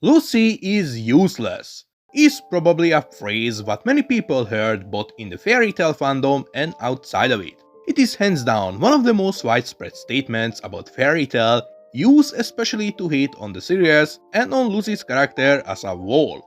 Lucy is useless is probably a phrase that many people heard both in the fairy tale fandom and outside of it. It is hands down one of the most widespread statements about fairy tale, used especially to hate on the series and on Lucy's character as a whole.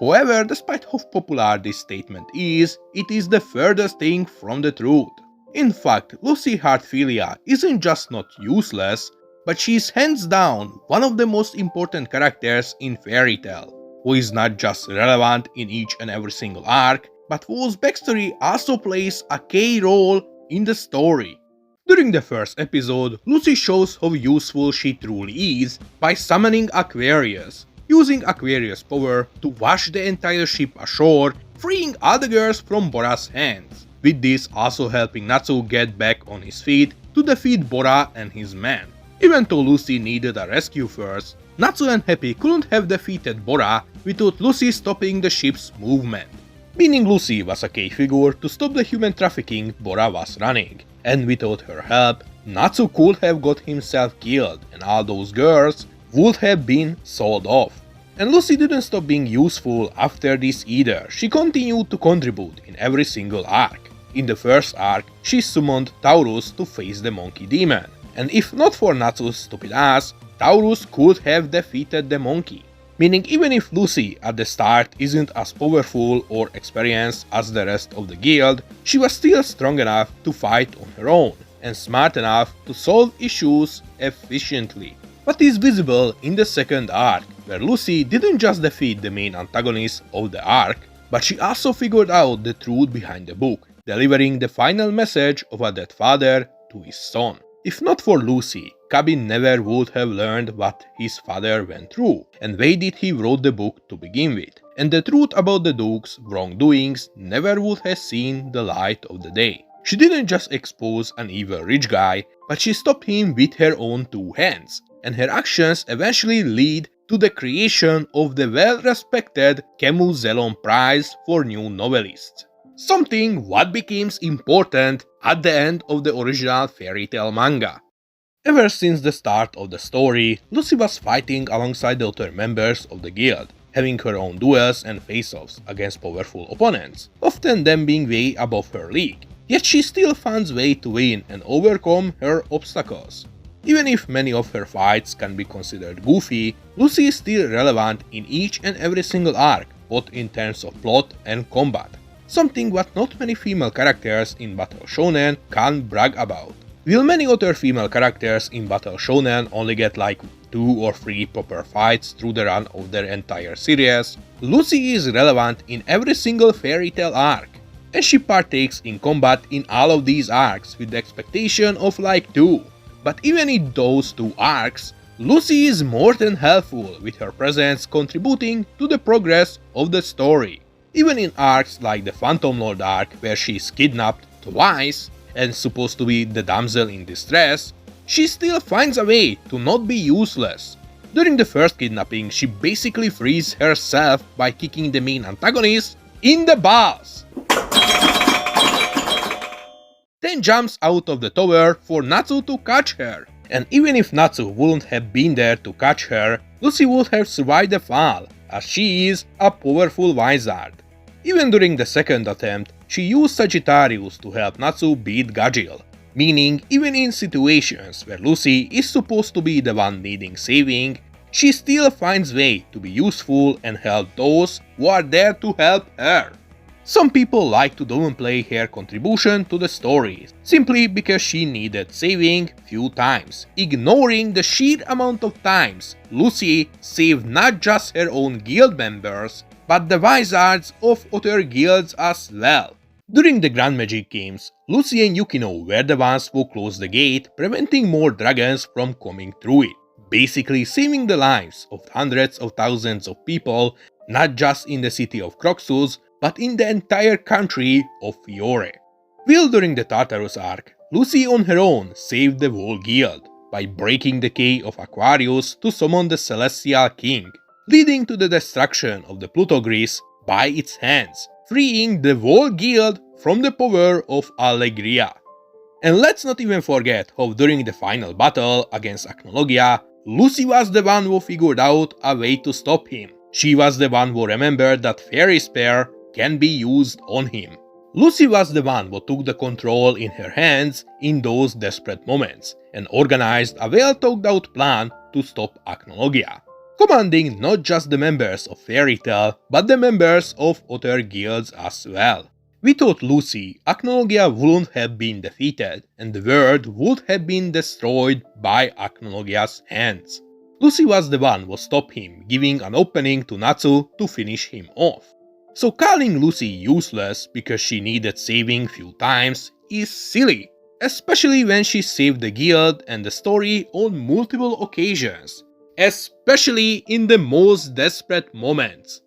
However, despite how popular this statement is, it is the furthest thing from the truth. In fact, Lucy Heartfilia isn't just not useless, but she is hands down one of the most important characters in fairy tale, who is not just relevant in each and every single arc, but whose backstory also plays a key role in the story. During the first episode, Lucy shows how useful she truly is by summoning Aquarius, using Aquarius' power to wash the entire ship ashore, freeing all the girls from Bora's hands, with this also helping Natsu get back on his feet to defeat Bora and his men. Even though Lucy needed a rescue first, Natsu and Happy couldn't have defeated Bora without Lucy stopping the ship's movement. Meaning Lucy was a key figure to stop the human trafficking Bora was running, and without her help, Natsu could have got himself killed and all those girls would have been sold off. And Lucy didn't stop being useful after this either, she continued to contribute in every single arc. In the first arc, she summoned Taurus to face the monkey demon, and if not for Natsu's stupid ass, Taurus could have defeated the monkey. Meaning even if Lucy at the start isn't as powerful or experienced as the rest of the guild, she was still strong enough to fight on her own, and smart enough to solve issues efficiently. What is visible in the second arc, where Lucy didn't just defeat the main antagonist of the arc, but she also figured out the truth behind the book, delivering the final message of a dead father to his son. If not for Lucy, Kabi never would have learned what his father went through, and why did he wrote the book to begin with, and the truth about the Duke's wrongdoings never would have seen the light of the day. She didn't just expose an evil rich guy, but she stopped him with her own two hands, and her actions eventually lead to the creation of the well-respected Camus Zelon Prize for New Novelists. Something what becomes important at the end of the original fairy tale manga. Ever since the start of the story, Lucy was fighting alongside the other members of the guild, having her own duels and face-offs against powerful opponents, often them being way above her league. Yet she still finds way to win and overcome her obstacles. Even if many of her fights can be considered goofy, Lucy is still relevant in each and every single arc, both in terms of plot and combat. Something what not many female characters in Battle Shonen can brag about. While many other female characters in Battle Shonen only get like 2 or 3 proper fights through the run of their entire series, Lucy is relevant in every single fairy tale arc, and she partakes in combat in all of these arcs with the expectation of like 2. But even in those 2 arcs, Lucy is more than helpful with her presence contributing to the progress of the story. Even in arcs like the Phantom Lord arc, where she is kidnapped twice and supposed to be the damsel in distress, she still finds a way to not be useless. During the first kidnapping, she basically frees herself by kicking the main antagonist in the balls, then jumps out of the tower for Natsu to catch her. And even if Natsu wouldn't have been there to catch her, Lucy would have survived the fall, as she is a powerful wizard. Even during the second attempt, she used Sagittarius to help Natsu beat Gajil, meaning even in situations where Lucy is supposed to be the one needing saving, she still finds way to be useful and help those who are there to help her. Some people like to downplay her contribution to the story, simply because she needed saving few times, ignoring the sheer amount of times Lucy saved not just her own guild members, but the wizards of other guilds as well. During the Grand Magic Games, Lucy and Yukino were the ones who closed the gate, preventing more dragons from coming through it, basically saving the lives of hundreds of thousands of people, not just in the city of Croxus, but in the entire country of Fiore. While during the Tartarus arc, Lucy on her own saved the whole guild by breaking the key of Aquarius to summon the Celestial King, leading to the destruction of the Plutogris by its hands, freeing the whole guild from the power of Allegria. And let's not even forget how during the final battle against Acnologia, Lucy was the one who figured out a way to stop him. She was the one who remembered that fairy spear can be used on him. Lucy was the one who took the control in her hands in those desperate moments and organized a well-thought-out plan to stop Acnologia, commanding not just the members of Fairy Tail, but the members of other guilds as well. Without Lucy, Acnologia wouldn't have been defeated, and the world would have been destroyed by Acnologia's hands. Lucy was the one who stopped him, giving an opening to Natsu to finish him off. So calling Lucy useless because she needed saving few times is silly, especially when she saved the guild and the story on multiple occasions, especially in the most desperate moments.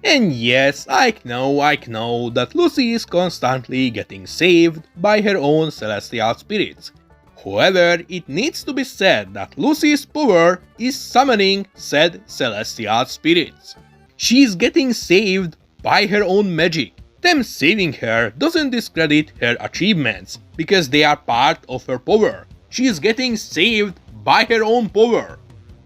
And yes, I know that Lucy is constantly getting saved by her own celestial spirits. However, it needs to be said that Lucy's power is summoning said celestial spirits. She is getting saved by her own magic. Them saving her doesn't discredit her achievements, because they are part of her power. She is getting saved by her own power.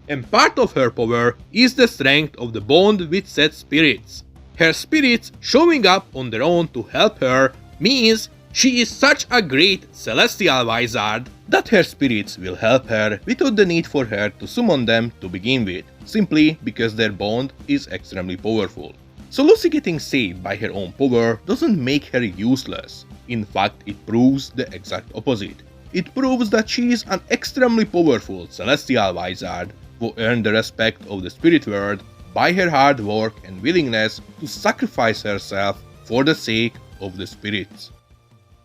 And part of her power is the strength of the bond with said spirits. Her spirits showing up on their own to help her means she is such a great celestial wizard that her spirits will help her without the need for her to summon them to begin with, simply because their bond is extremely powerful. So Lucy getting saved by her own power doesn't make her useless. In fact, it proves the exact opposite. It proves that she is an extremely powerful celestial wizard who earned the respect of the spirit world by her hard work and willingness to sacrifice herself for the sake of the spirits.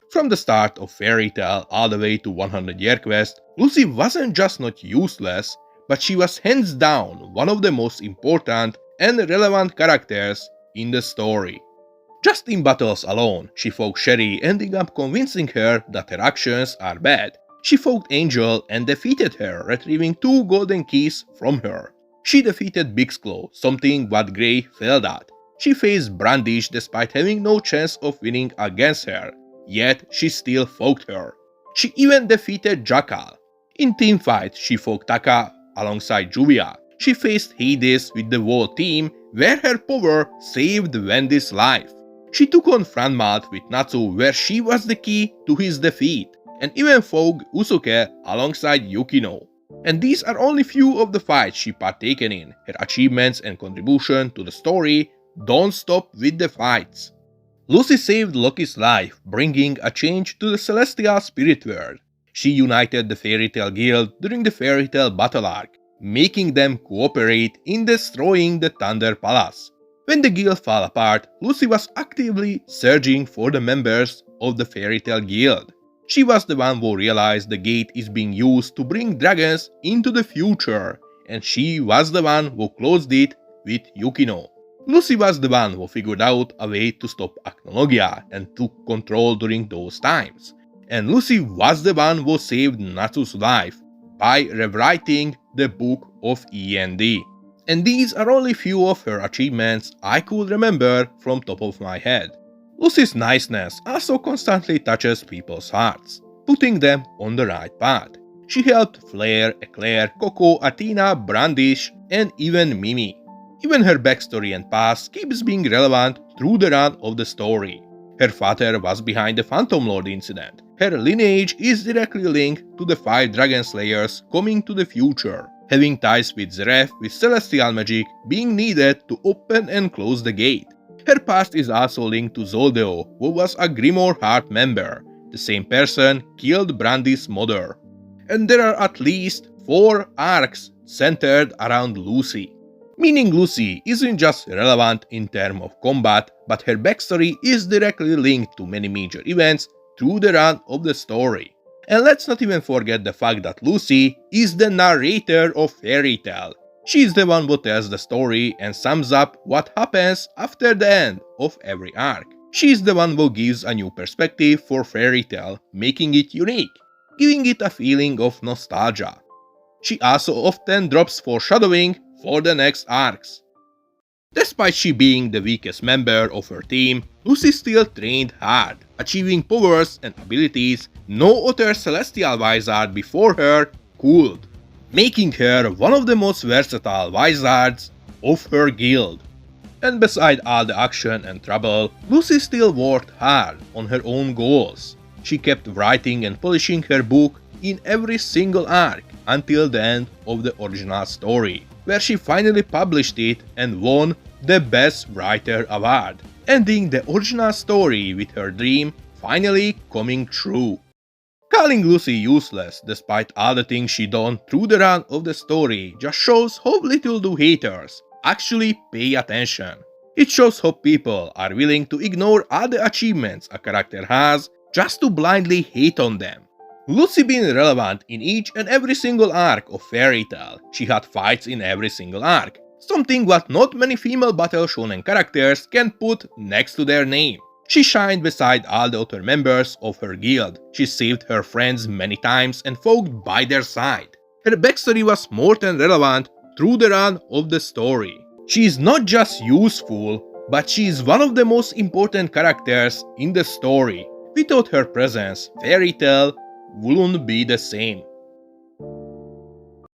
From the start of Fairy Tail all the way to 100 Year Quest, Lucy wasn't just not useless, but she was hands down one of the most important and relevant characters in the story. Just in battles alone, she fought Sherry, ending up convincing her that her actions are bad. She fought Angel and defeated her, retrieving 2 golden keys from her. She defeated Big's Claw, something what Grey failed at. She faced Brandish despite having no chance of winning against her, yet she still fought her. She even defeated Jackal. In teamfight, she fought Taka alongside Juvia. She faced Hades with the whole team, where her power saved Wendy's life. She took on Franmalt with Natsu, where she was the key to his defeat, and even fought Usuke alongside Yukino. And these are only few of the fights she partaken in. Her achievements and contribution to the story don't stop with the fights. Lucy saved Loki's life, bringing a change to the celestial spirit world. She united the Fairy Tail Guild during the Fairy Tail battle arc, making them cooperate in destroying the Thunder Palace. When the guild fell apart, Lucy was actively searching for the members of the Fairy Tail Guild. She was the one who realized the gate is being used to bring dragons into the future, and she was the one who closed it with Yukino. Lucy was the one who figured out a way to stop Acnologia and took control during those times. And Lucy was the one who saved Natsu's life by rewriting the Book of E&D. And these are only few of her achievements I could remember from top of my head. Lucy's niceness also constantly touches people's hearts, putting them on the right path. She helped Flare, Eclair, Coco, Athena, Brandish, and even Mimi. Even her backstory and past keeps being relevant through the run of the story. Her father was behind the Phantom Lord incident. Her lineage is directly linked to the 5 Dragon Slayers coming to the future, having ties with Zeref with celestial magic being needed to open and close the gate. Her past is also linked to Zoldeo, who was a Grimoire Heart member. The same person killed Brandy's mother. And there are at least 4 arcs centered around Lucy. Meaning Lucy isn't just relevant in terms of combat, but her backstory is directly linked to many major events through the run of the story. And let's not even forget the fact that Lucy is the narrator of Fairy Tail. She is the one who tells the story and sums up what happens after the end of every arc. She is the one who gives a new perspective for Fairy Tail, making it unique, giving it a feeling of nostalgia. She also often drops foreshadowing for the next arcs. Despite she being the weakest member of her team, Lucy still trained hard, achieving powers and abilities no other celestial wizard before her could. making her one of the most versatile wizards of her guild. And beside all the action and trouble, Lucy still worked hard on her own goals. She kept writing and polishing her book in every single arc until the end of the original story, where she finally published it and won the Best Writer award, ending the original story with her dream finally coming true. Calling Lucy useless despite all the things she done through the run of the story just shows how little do haters actually pay attention. It shows how people are willing to ignore all the achievements a character has just to blindly hate on them. Lucy being relevant in each and every single arc of Fairy Tail. She had fights in every single arc, something what not many female battle shonen characters can put next to their name. She shined beside all the other members of her guild. She saved her friends many times and fought by their side. Her backstory was more than relevant through the run of the story. She is not just useful, but she is one of the most important characters in the story. Without her presence, Fairy Tail wouldn't be the same.